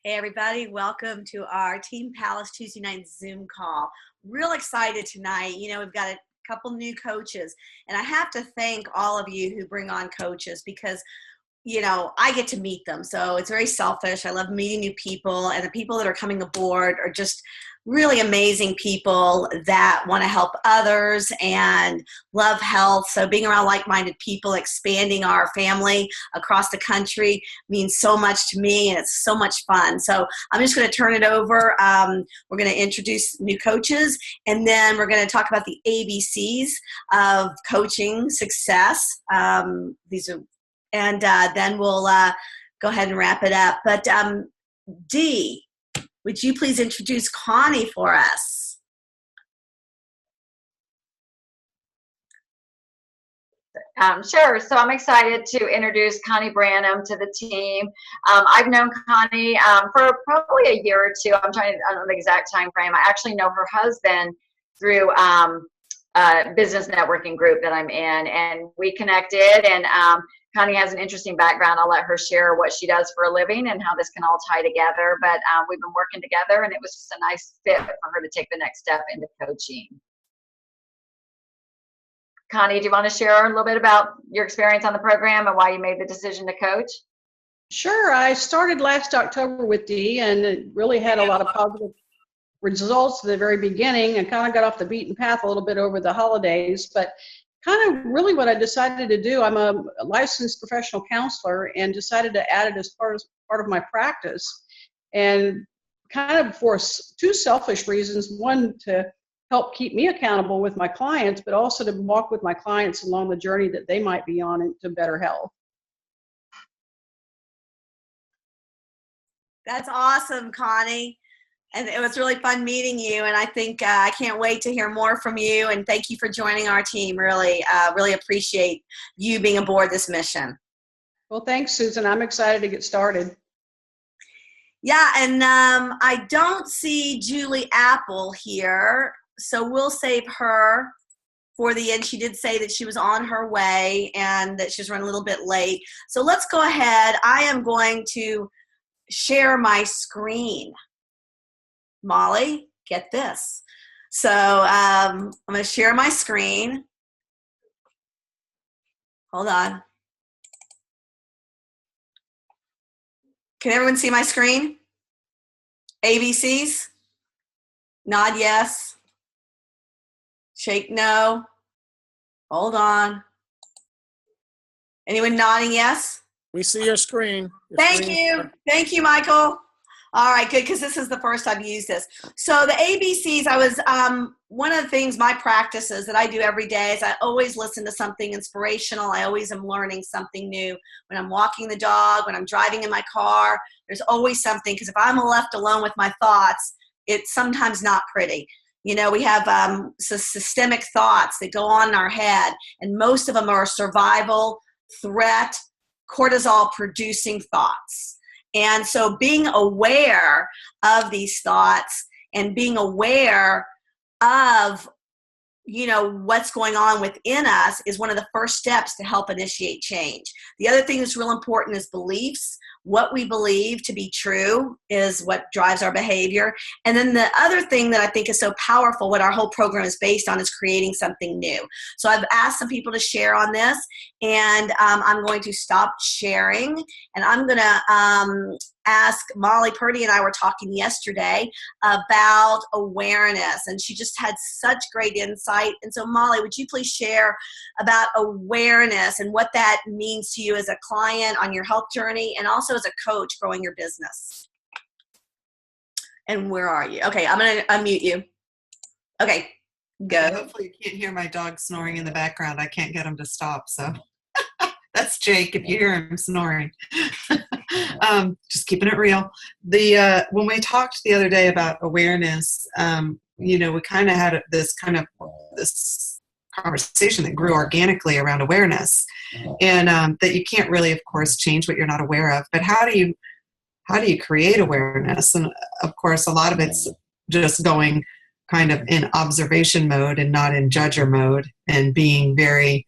Hey everybody, welcome to our Team Palace Tuesday night Zoom call. Real excited tonight. We've got a couple new coaches, and I have to thank all of you who bring on coaches because I get to meet them. So it's very selfish. I love meeting new people, and the people that are coming aboard are just really amazing people that want to help others and love health. So being around like-minded people, expanding our family across the country means so much to me, and it's so much fun. So I'm just going to turn it over. We're going to introduce new coaches, and then we're going to talk about the ABCs of coaching success. Then we'll go ahead and wrap it up. But Dee, would you please introduce Connie for us? Sure. So I'm excited to introduce Connie Branham to the team. I've known Connie for probably a year or two. I don't know the exact time frame. I actually know her husband through a business networking group that I'm in, and we connected. And Connie has an interesting background. I'll let her share what she does for a living and how this can all tie together. But we've been working together, and it was just a nice fit for her to take the next step into coaching. Connie, do you want to share a little bit about your experience on the program and why you made the decision to coach? Sure. I started last October with Dee, and it really had a lot of positive results at the very beginning, and kind of got off the beaten path a little bit over the holidays. But kind of really what I decided to do, I'm a licensed professional counselor, and decided to add it as part of my practice. And kind of for two selfish reasons. One, to help keep me accountable with my clients, but also to walk with my clients along the journey that they might be on into better health. That's awesome, Connie. And it was really fun meeting you. And I think I can't wait to hear more from you. And thank you for joining our team. Really appreciate you being aboard this mission. Well, thanks, Susan. I'm excited to get started. Yeah, and I don't see Julie Apple here, so we'll save her for the end. She did say that she was on her way and that she's running a little bit late. So let's go ahead. I am going to share my screen. Molly, get this. So I'm going to share my screen. Hold on. Can everyone see my screen? ABCs? Nod yes. Shake no. Hold on. Anyone nodding yes? We see your screen. Thank you. Thank you, Michael. All right, good, because this is the first I've used this. So the ABCs, one of the things, my practices that I do every day is I always listen to something inspirational. I always am learning something new. When I'm walking the dog, when I'm driving in my car, there's always something, because if I'm left alone with my thoughts, it's sometimes not pretty. We have systemic thoughts that go on in our head, and most of them are survival, threat, cortisol-producing thoughts. And so being aware of these thoughts and being aware of, what's going on within us is one of the first steps to help initiate change. The other thing that's real important is beliefs. What we believe to be true is what drives our behavior. And then the other thing that I think is so powerful, what our whole program is based on, is creating something new. So I've asked some people to share on this, and I'm going to stop sharing, and I'm going to ask Molly. Purdy and I were talking yesterday about awareness, and she just had such great insight. And so Molly, would you please share about awareness and what that means to you as a client on your health journey, and also as a coach growing your business? And where are you? Okay, I'm going to unmute you. Okay, go. Hopefully you can't hear my dog snoring in the background. I can't get him to stop, so that's Jake if you hear him snoring. Just keeping it real. When we talked the other day about awareness, we kind of had this conversation that grew organically around awareness, and that you can't really, of course, change what you're not aware of. But how do you create awareness? And of course, a lot of it's just going kind of in observation mode and not in judger mode, and being very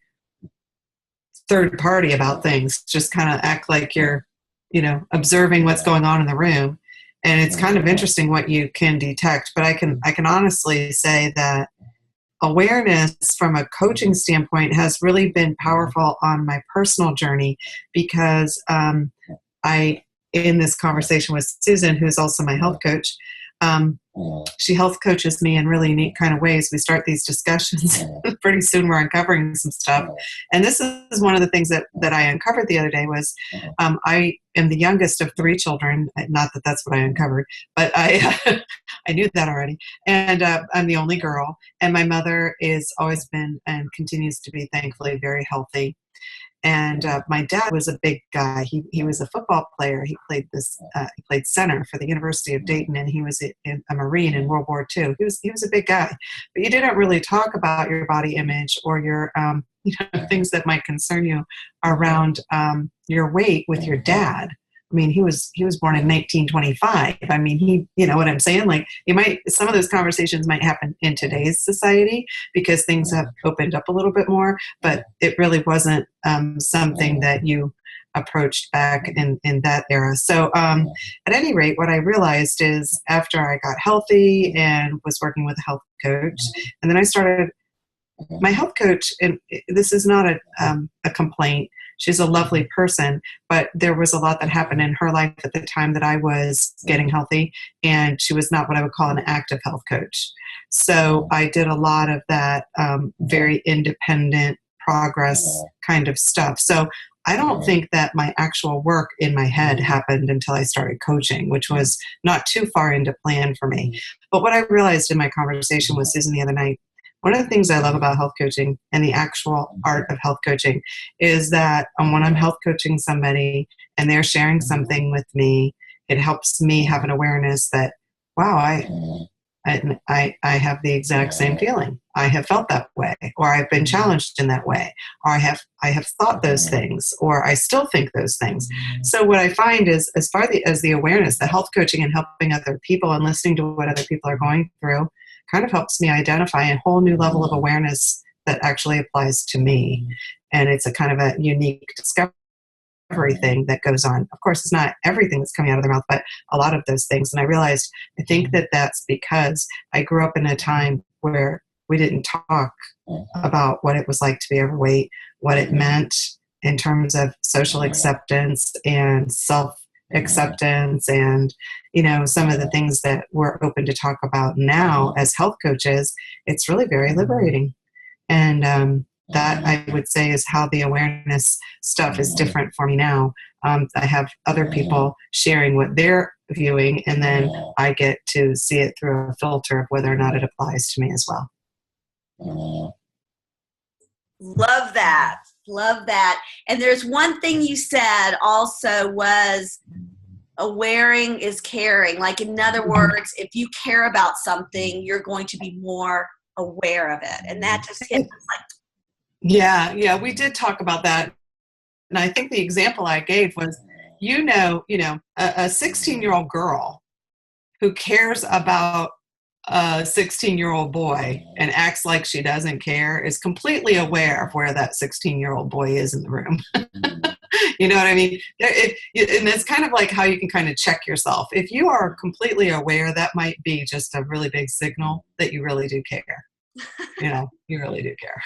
third party about things. Just kind of act like you're observing what's going on in the room. And it's kind of interesting what you can detect, but I can honestly say that awareness from a coaching standpoint has really been powerful on my personal journey, because in this conversation with Susan, who's also my health coach, she health coaches me in really neat kind of ways. We start these discussions. Pretty soon we're uncovering some stuff. And this is one of the things that I uncovered the other day was I am the youngest of 3 children. Not that that's what I uncovered, but I I knew that already. And I'm the only girl. And my mother is always been and continues to be, thankfully, very healthy. And my dad was a big guy. He was a football player. He played center for the University of Dayton, and he was a Marine in World War II. He was a big guy, but you didn't really talk about your body image or your things that might concern you around your weight with your dad. I mean, he was born in 1925. I mean, you know what I'm saying? Like, some of those conversations might happen in today's society because things have opened up a little bit more, but it really wasn't something that you approached back in that era. So at any rate, what I realized is after I got healthy and was working with a health coach, and then I started my health coach, and this is not a complaint. She's a lovely person, but there was a lot that happened in her life at the time that I was getting healthy, and she was not what I would call an active health coach. So I did a lot of that very independent progress kind of stuff. So I don't think that my actual work in my head happened until I started coaching, which was not too far into plan for me. But what I realized in my conversation with Susan the other night, one of the things I love about health coaching and the actual art of health coaching is that when I'm health coaching somebody and they're sharing something with me, it helps me have an awareness that, wow, I have the exact same feeling. I have felt that way, or I've been challenged in that way, or I have thought those things, or I still think those things. So what I find is, as far as the awareness, the health coaching and helping other people and listening to what other people are going through kind of helps me identify a whole new level of awareness that actually applies to me. And it's a kind of a unique discovery thing that goes on. Of course, it's not everything that's coming out of their mouth, but a lot of those things. And I realized, I think that that's because I grew up in a time where we didn't talk about what it was like to be overweight, what it meant in terms of social acceptance and self-acceptance, and some of the things that we're open to talk about now as health coaches. It's really very liberating. And that, I would say, is how the awareness stuff is different for me now. I have other people sharing what they're viewing, and then I get to see it through a filter of whether or not it applies to me as well. Love that. Love that. And there's one thing you said also was awareing is caring. Like, in other words, if you care about something, you're going to be more aware of it. And that just hit us like. Yeah, we did talk about that. And I think the example I gave was, a 16-year-old girl who cares about a 16-year-old boy and acts like she doesn't care is completely aware of where that 16-year-old boy is in the room. You know what I mean? And it's kind of like how you can kind of check yourself. If you are completely aware, that might be just a really big signal that you really do care. You really do care.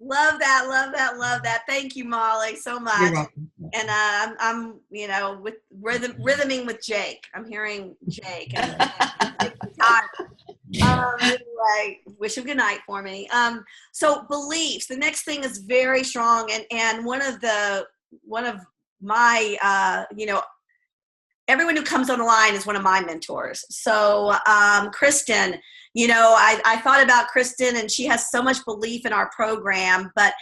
Love that, love that, love that. Thank you, Molly, so much. You're welcome. And I'm with rhythming with Jake. I'm hearing Jake. Anyway, wish him good night for me. So beliefs. The next thing is very strong, and one of my everyone who comes on the line is one of my mentors. So Kristen, I thought about Kristen, and she has so much belief in our program, but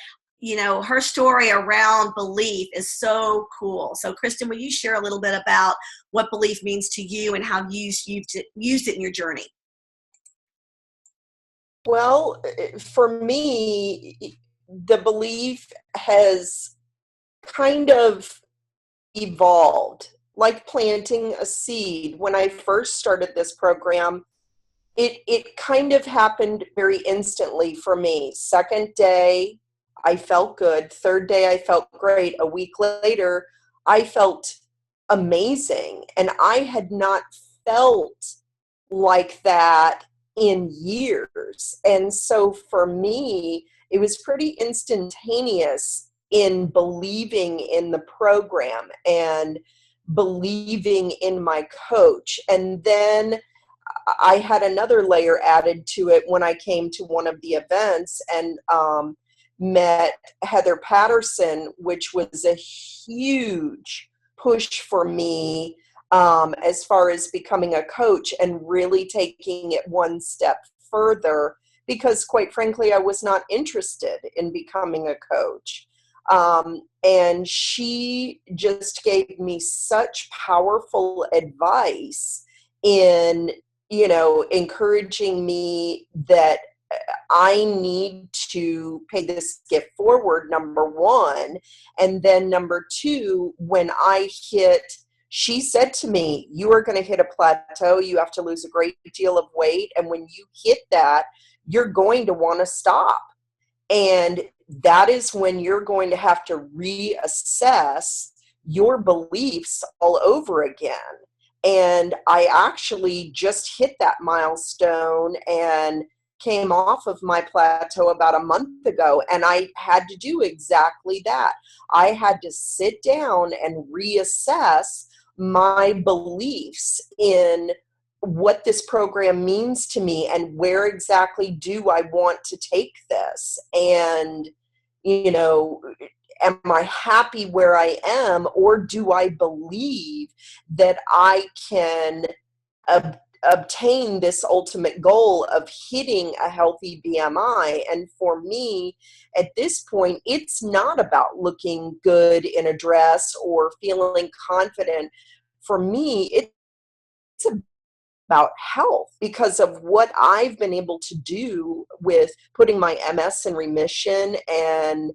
her story around belief is so cool. So Kristen, will you share a little bit about what belief means to you and how you used it in your journey? Well, for me, the belief has kind of evolved, like planting a seed. When I first started this program, it kind of happened very instantly for me. Second day, I felt good. Third day, I felt great. A week later, I felt amazing. And I had not felt like that in years. And so for me, it was pretty instantaneous in believing in the program and believing in my coach. And then I had another layer added to it when I came to one of the events and met Heather Patterson, which was a huge push for me as far as becoming a coach and really taking it one step further, because quite frankly, I was not interested in becoming a coach. And she just gave me such powerful advice in, encouraging me that I need to pay this gift forward, number one. And then number two, when I hit, she said to me, you are going to hit a plateau. You have to lose a great deal of weight. And when you hit that, you're going to want to stop. And that is when you're going to have to reassess your beliefs all over again. And I actually just hit that milestone and came off of my plateau about a month ago. And I had to do exactly that. I had to sit down and reassess my beliefs in what this program means to me and where exactly do I want to take this. And, am I happy where I am, or do I believe that I can obtain this ultimate goal of hitting a healthy BMI? And for me, at this point, it's not about looking good in a dress or feeling confident. For me, it's about health, because of what I've been able to do with putting my MS in remission and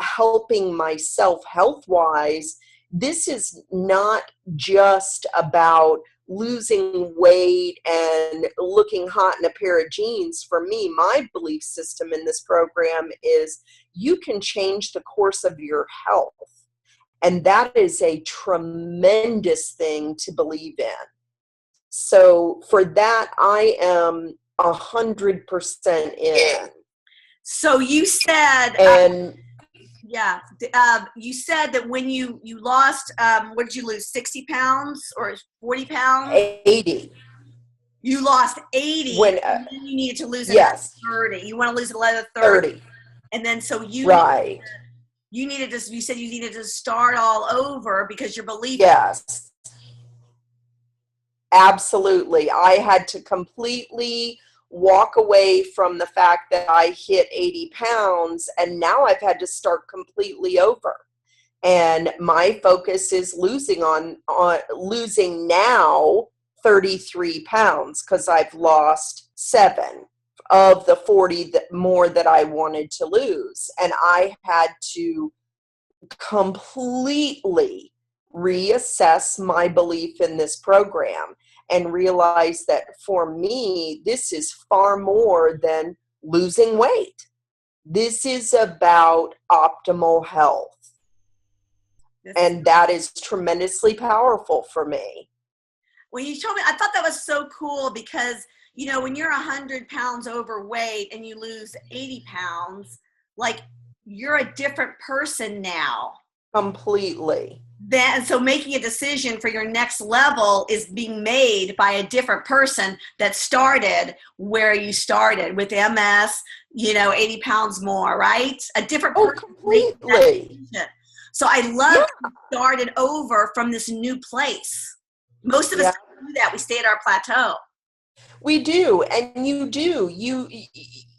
helping myself health-wise. This is not just about losing weight and looking hot in a pair of jeans. For me, my belief system in this program is you can change the course of your health. And that is a tremendous thing to believe in. So for that, I am 100% in. So you said, And you said that when you lost, what did you lose, 60 pounds or 40 pounds? 80. You lost 80, When, and then you needed to lose another 30. You want to lose another 30. And then so you Right. you said you needed to start all over because your belief. Yes. Absolutely. I had to completely walk away from the fact that I hit 80 pounds, and now I've had to start completely over. And my focus is losing now 33 pounds, because I've lost 7 of the 40 more that I wanted to lose. And I had to completely reassess my belief in this program and realize that for me, this is far more than losing weight. This is about optimal health. And that is tremendously powerful for me. When you told me, I thought that was so cool because, when you're 100 pounds overweight and you lose 80 pounds, like you're a different person now. Completely. So making a decision for your next level is being made by a different person that started where you started with MS, 80 pounds more, right? A different person. Completely. So I love you started over from this new place. Most of us don't do that. We stay at our plateau. We do. And you do.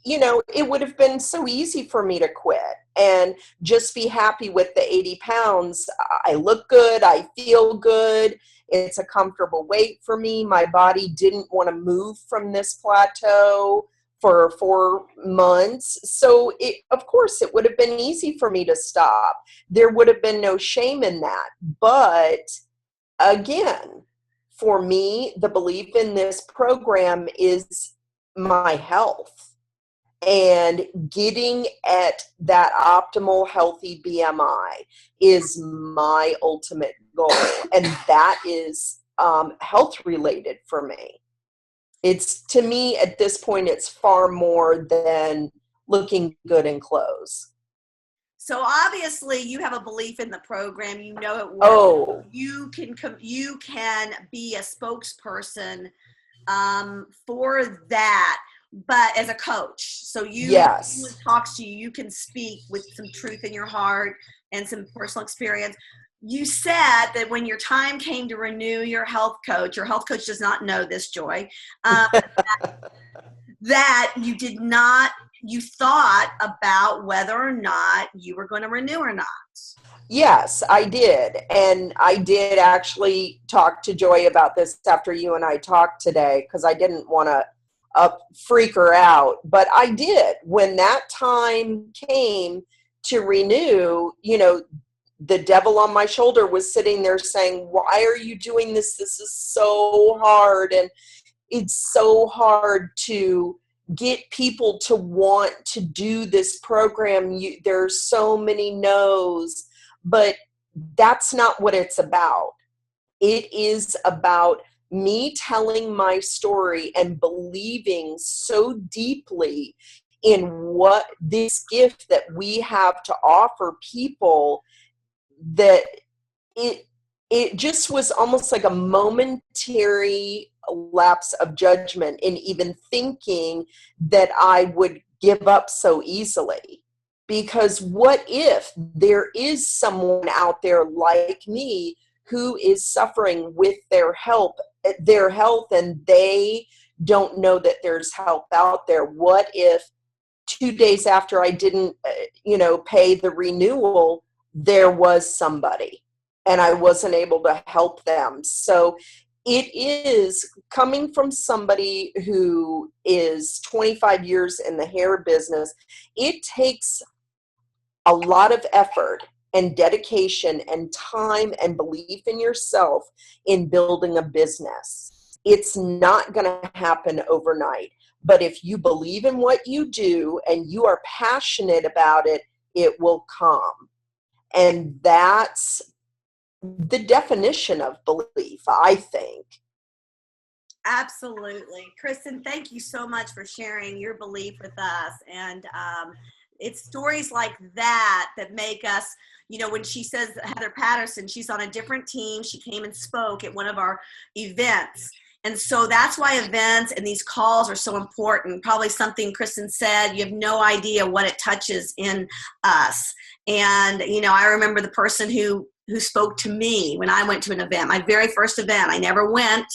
It would have been so easy for me to quit and just be happy with the 80 pounds. I look good. I feel good. It's a comfortable weight for me. My body didn't want to move from this plateau for 4 months. So of course it would have been easy for me to stop. There would have been no shame in that. But again, for me, the belief in this program is my health. And getting at that optimal healthy BMI is my ultimate goal. And that is health related for me. It's, to me, at this point, it's far more than looking good in clothes. So obviously you have a belief in the program, you know it works. Oh, You can be a spokesperson for that, but as a coach. So yes. when someone talks to you, you can speak with some truth in your heart and some personal experience. You said that when your time came to renew your health coach does not know this, Joy, that you thought about whether or not you were going to renew or not. Yes, I did. And I did actually talk to Joy about this after you and I talked today, because I didn't want to freak her out. But I did. When that time came to renew, the devil on my shoulder was sitting there saying, why are you doing this? This is so hard. And it's so hard to get people to want to do this program. There's so many no's, but that's not what it's about. It is about me telling my story and believing so deeply in what this gift that we have to offer people, that it just was almost like a momentary lapse of judgment in even thinking that I would give up so easily. Because what if there is someone out there like me who is suffering with their health, and they don't know that there's help out there? What if 2 days after I didn't, pay the renewal, there was somebody and I wasn't able to help them? So it is coming from somebody who is 25 years in the hair business. It takes a lot of effort and dedication and time and belief in yourself in building a business. It's not going to happen overnight. But if you believe in what you do and you are passionate about it, it will come. And that's the definition of belief, I think. Absolutely. Kristen, thank you so much for sharing your belief with us. And it's stories like that make us, when she says Heather Patterson, she's on a different team. She came and spoke at one of our events. And so that's why events and these calls are so important. Probably something Kristen said, you have no idea what it touches in us. And, I remember the person who spoke to me when I went to an event, my very first event. I never went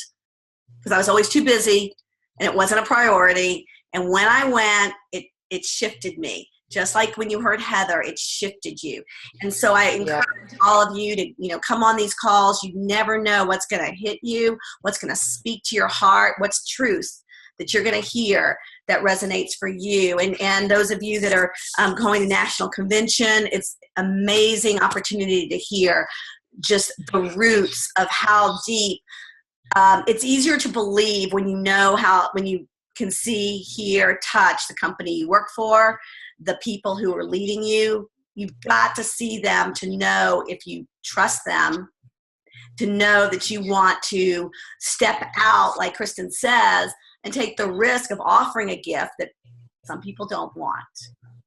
because I was always too busy and it wasn't a priority. And when I went, it shifted me. Just like when you heard Heather, it shifted you. And so I encourage all of you to, come on these calls. You never know what's going to hit you, what's going to speak to your heart, what's truth that you're going to hear that resonates for you. And those of you that are going to National Convention, it's amazing opportunity to hear just the roots of how deep. It's easier to believe when when you can see, hear, touch the company you work for, the people who are leading you. You've got to see them to know if you trust them, to know that you want to step out, like Kristen says, and take the risk of offering a gift that some people don't want.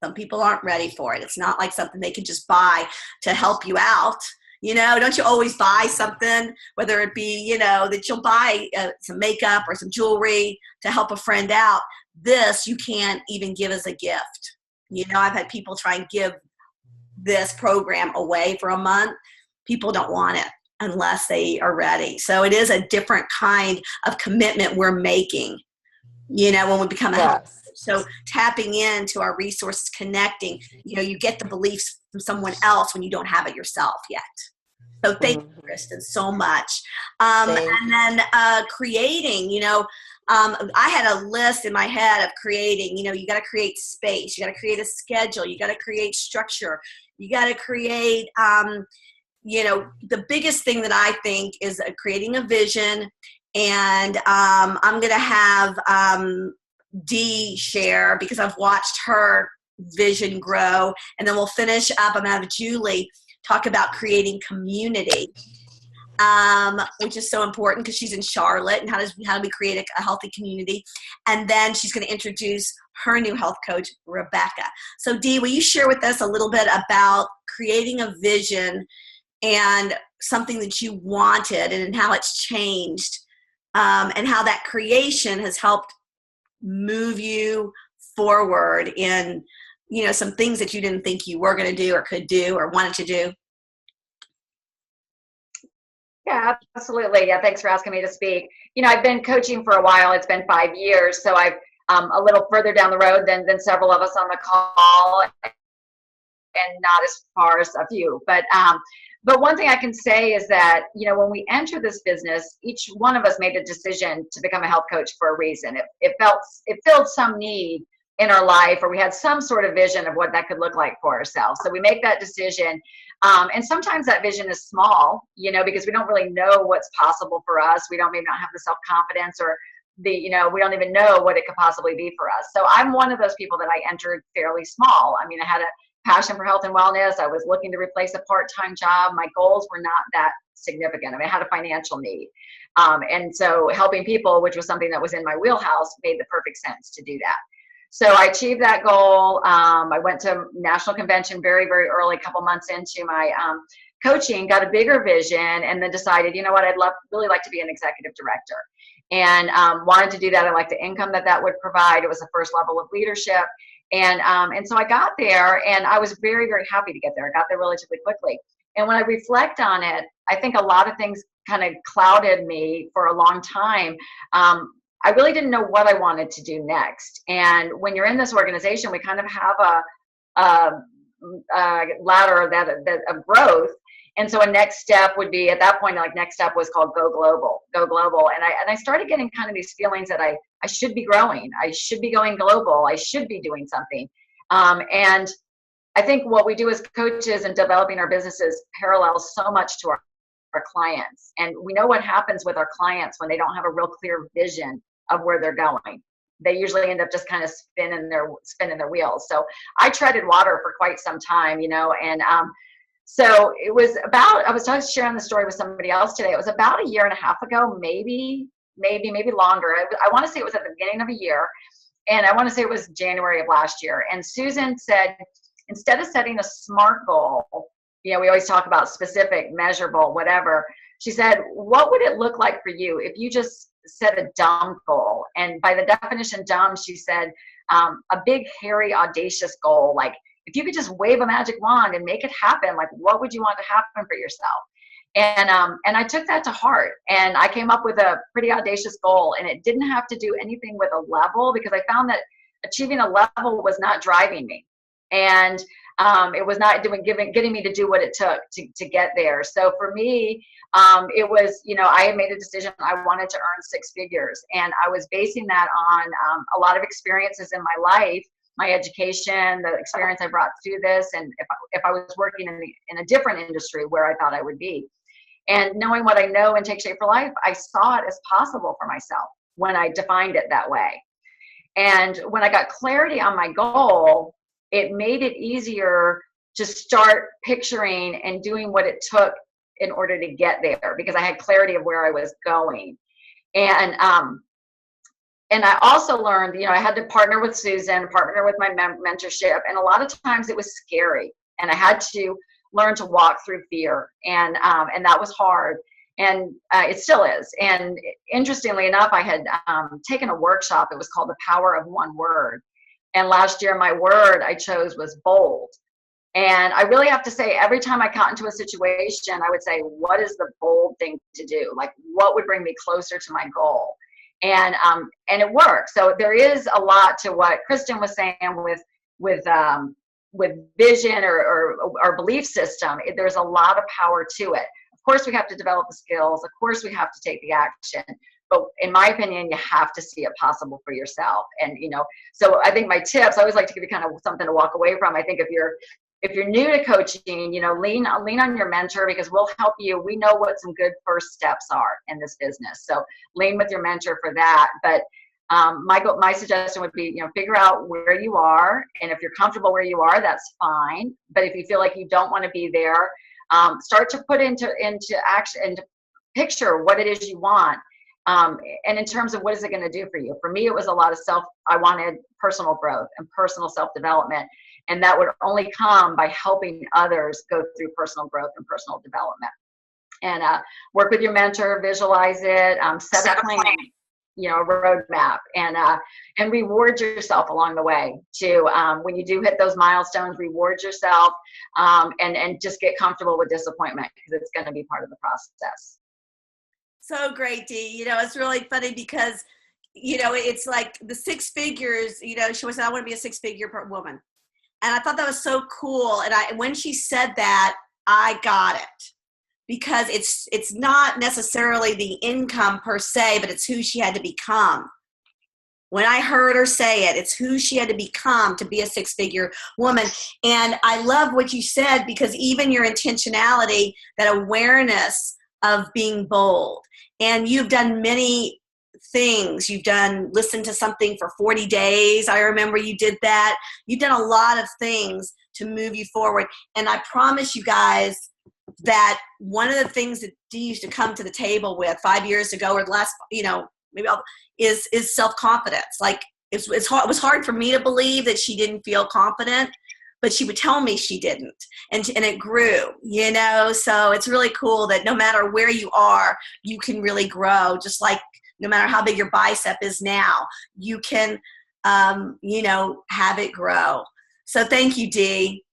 Some people aren't ready for it. It's not like something they can just buy to help you out. Don't you always buy something, whether it be, that you'll buy some makeup or some jewelry to help a friend out. This you can't even give as a gift. I've had people try and give this program away for a month. People don't want it unless they are ready. So it is a different kind of commitment we're making, when we become a health coach. So tapping into our resources, connecting, you get the beliefs from someone else when you don't have it yourself yet. So thank you, Kristen, so much. And then creating, I had a list in my head of creating, you got to create space. You got to create a schedule. You got to create structure. You got to create, the biggest thing that I think is creating a vision. And I'm going to have Dee share, because I've watched her vision grow. And then we'll finish up. I'm going to have Julie talk about creating community, which is so important because she's in Charlotte, and how do we create a healthy community? And then she's going to introduce her new health coach, Rebecca. So Dee, will you share with us a little bit about creating a vision and something that you wanted, and how it's changed, and how that creation has helped move you forward in, some things that you didn't think you were going to do or could do or wanted to do? Yeah, absolutely. Yeah, thanks for asking me to speak. I've been coaching for a while. It's been 5 years, so I've a little further down the road than several of us on the call, and not as far as a few. But one thing I can say is that, when we enter this business, each one of us made a decision to become a health coach for a reason. It filled some need in our life, or we had some sort of vision of what that could look like for ourselves. So we make that decision. And sometimes that vision is small, because we don't really know what's possible for us. We maybe not have the self-confidence, or we don't even know what it could possibly be for us. So I'm one of those people that I entered fairly small. I mean, I had a passion for health and wellness. I was looking to replace a part-time job. My goals were not that significant. I mean, I had a financial need. And so helping people, which was something that was in my wheelhouse, made the perfect sense to do that. So I achieved that goal. I went to national convention very, very early, a couple months into my coaching, got a bigger vision, and then decided, I'd really like to be an executive director. And wanted to do that. I liked the income that would provide. It was the first level of leadership. And so I got there, and I was very, very happy to get there. I got there relatively quickly. And when I reflect on it, I think a lot of things kind of clouded me for a long time. I really didn't know what I wanted to do next. And when you're in this organization, we kind of have a ladder of growth. And so a next step would be, at that point, next step was called Go Global. And I started getting kind of these feelings that I should be growing. I should be going global. I should be doing something. And I think what we do as coaches and developing our businesses parallels so much to our clients. And we know what happens with our clients when they don't have a real clear vision of where they're going. They usually end up just kind of spinning their wheels. So I treaded water for quite some time, and so it was about, I was sharing the story with somebody else today. It was about 1.5 years ago, maybe longer. I want to say it was at the beginning of a year, and I want to say it was January of last year. And Susan said, instead of setting a SMART goal, we always talk about specific, measurable, whatever. She said, what would it look like for you if you just set a dumb goal? And by the definition dumb, she said, a big, hairy, audacious goal. Like, if you could just wave a magic wand and make it happen, what would you want to happen for yourself? And I took that to heart, and I came up with a pretty audacious goal, and it didn't have to do anything with a level, because I found that achieving a level was not driving me. And it was not getting me to do what it took to get there. So for me, it was, I had made a decision. I wanted to earn 6 figures, and I was basing that on a lot of experiences in my life, my education, the experience I brought through this, and if I was working in a different industry where I thought I would be. And knowing what I know in Take Shape for Life, I saw it as possible for myself when I defined it that way. And when I got clarity on my goal, it made it easier to start picturing and doing what it took in order to get there, because I had clarity of where I was going. And I also learned, I had to partner with Susan, partner with my mentorship. And a lot of times it was scary, and I had to learn to walk through fear. And that was hard. And it still is. And interestingly enough, I had taken a workshop. It was called The Power of One Word. And last year, my word I chose was bold. And I really have to say, every time I got into a situation, I would say, what is the bold thing to do? What would bring me closer to my goal? And it worked. So there is a lot to what Kristen was saying with vision or our belief system. There's a lot of power to it. Of course, we have to develop the skills. Of course, we have to take the action. But in my opinion, you have to see it possible for yourself. And, so I think my tips, I always like to give you kind of something to walk away from. I think if you're new to coaching, lean on your mentor, because we'll help you. We know what some good first steps are in this business. So lean with your mentor for that. But My suggestion would be, figure out where you are, and if you're comfortable where you are, that's fine. But if you feel like you don't want to be there, start to put into action and to picture what it is you want. And in terms of what is it going to do for you? For me, it was a lot of I wanted personal growth and personal self-development. And that would only come by helping others go through personal growth and personal development. And work with your mentor, visualize it, set a plan, a roadmap, and reward yourself along the way too. When you do hit those milestones, reward yourself, and just get comfortable with disappointment, because it's going to be part of the process. So great, Dee. It's really funny because, it's like the six figures, she was, I want to be a six-figure woman. And I thought that was so cool. And when she said that, I got it. Because it's not necessarily the income per se, but it's who she had to become. When I heard her say it, it's who she had to become to be a six-figure woman. And I love what you said, because even your intentionality, that awareness of being bold. And you've done many things. You've listened to something for 40 days. I remember you did that. You've done a lot of things to move you forward. And I promise you guys that one of the things that Dee used to come to the table with 5 years ago, or the last, is self-confidence. Like it was hard for me to believe that she didn't feel confident, but she would tell me she didn't, and it grew, so it's really cool that no matter where you are, you can really grow. Just like no matter how big your bicep is now, you can, have it grow. So thank you, Dee.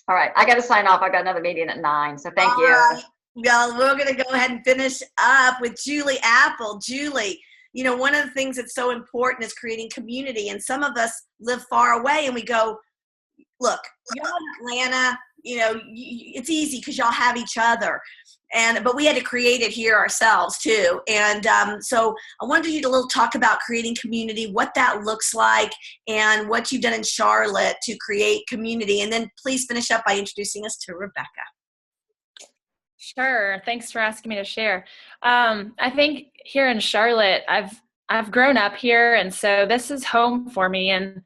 All right, I got to sign off. I got another meeting at 9, so thank you. Right. Well, we're going to go ahead and finish up with Julie Apple. Julie, one of the things that's so important is creating community, and some of us live far away, and we go, look, y'all in Atlanta, it's easy because y'all have each other. But we had to create it here ourselves too. And so I wanted you to talk about creating community, what that looks like, and what you've done in Charlotte to create community. And then please finish up by introducing us to Rebecca. Sure. Thanks for asking me to share. I think here in Charlotte, I've grown up here, and so this is home for me, and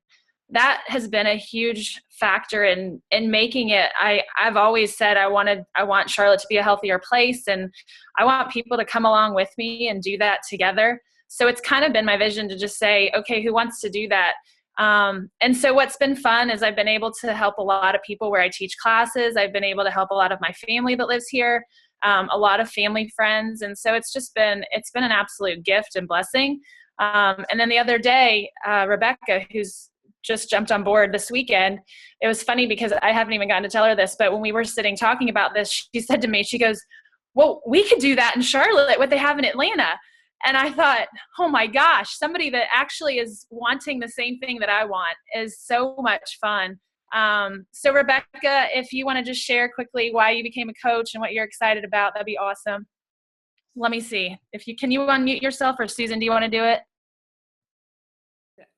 that has been a huge factor in making it. I've always said I want Charlotte to be a healthier place, and I want people to come along with me and do that together. So it's kind of been my vision to just say, okay, who wants to do that? And so what's been fun is I've been able to help a lot of people where I teach classes. I've been able to help a lot of my family that lives here, a lot of family friends. And so it's been an absolute gift and blessing. And then the other day, Rebecca, who's just jumped on board this weekend, it was funny because I haven't even gotten to tell her this, but when we were sitting talking about this, she said to me, she goes, well, we could do that in Charlotte, what they have in Atlanta. And I thought, oh my gosh, somebody that actually is wanting the same thing that I want is so much fun. So Rebecca, if you want to just share quickly why you became a coach and what you're excited about, that'd be awesome. Let me see. Can you unmute yourself, or Susan, do you want to do it?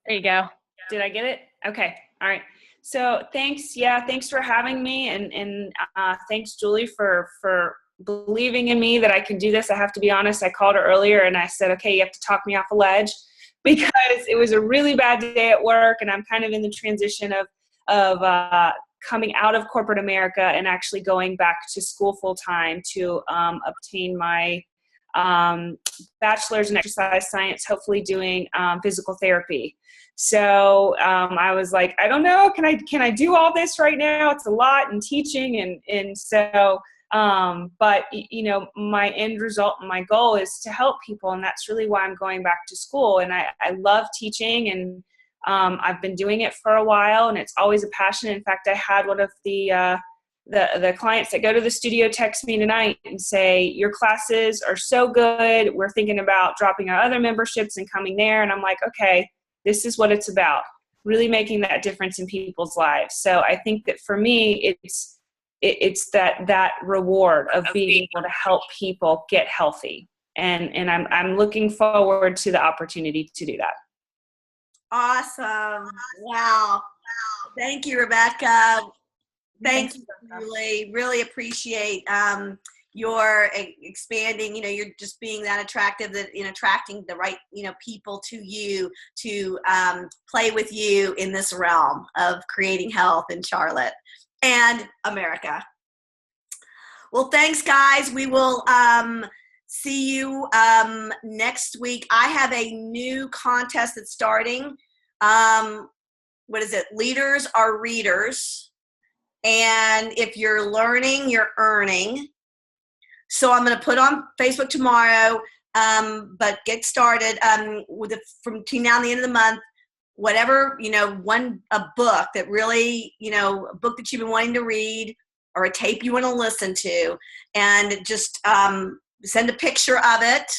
There you go. Did I get it? Okay. All right. So thanks. Yeah. Thanks for having me. And thanks, Julie, for believing in me that I can do this. I have to be honest. I called her earlier and I said, okay, you have to talk me off a ledge, because it was a really bad day at work. And I'm kind of in the transition of coming out of corporate America and actually going back to school full time to obtain my bachelor's in exercise science, hopefully doing physical therapy. So I was like, I don't know, can I do all this right now? It's a lot, and teaching, and so but my end result and my goal is to help people, and that's really why I'm going back to school. And I love teaching, and I've been doing it for a while, and it's always a passion. In fact, I had one of the clients that go to the studio text me tonight and say, your classes are so good, we're thinking about dropping our other memberships and coming there. And I'm like, okay, this is what it's about, really making that difference in people's lives. So I think that for me, it's that reward of being able to help people get healthy. And I'm looking forward to the opportunity to do that. Awesome. Wow. Thank you, Rebecca. Thank you, Julie. Really appreciate you're expanding, you're just being that attractive, that in attracting the right, people to you to play with you in this realm of creating health in Charlotte and America. Well, thanks, guys. We will see you next week. I have a new contest that's starting. What is it? Leaders are readers. And if you're learning, you're earning. So I'm going to put on Facebook tomorrow, but get started from between now and the end of the month. Whatever, a book that really, a book that you've been wanting to read or a tape you want to listen to, and just send a picture of it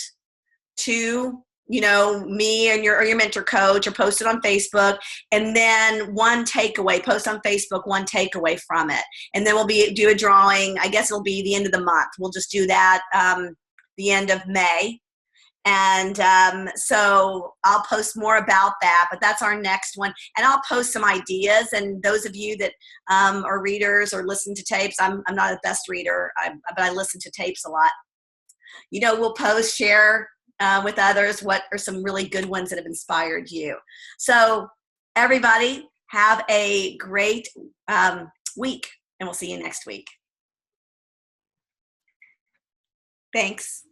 to, me and your mentor coach, or post it on Facebook, and then one takeaway, post on Facebook, one takeaway from it. And then we'll do a drawing. I guess it'll be the end of the month. We'll just do that the end of May. And so I'll post more about that, but that's our next one. And I'll post some ideas. And those of you that are readers or listen to tapes, I'm not the best reader, but I listen to tapes a lot. We'll post, share with others what are some really good ones that have inspired you. So everybody have a great week, and we'll see you next week. Thanks.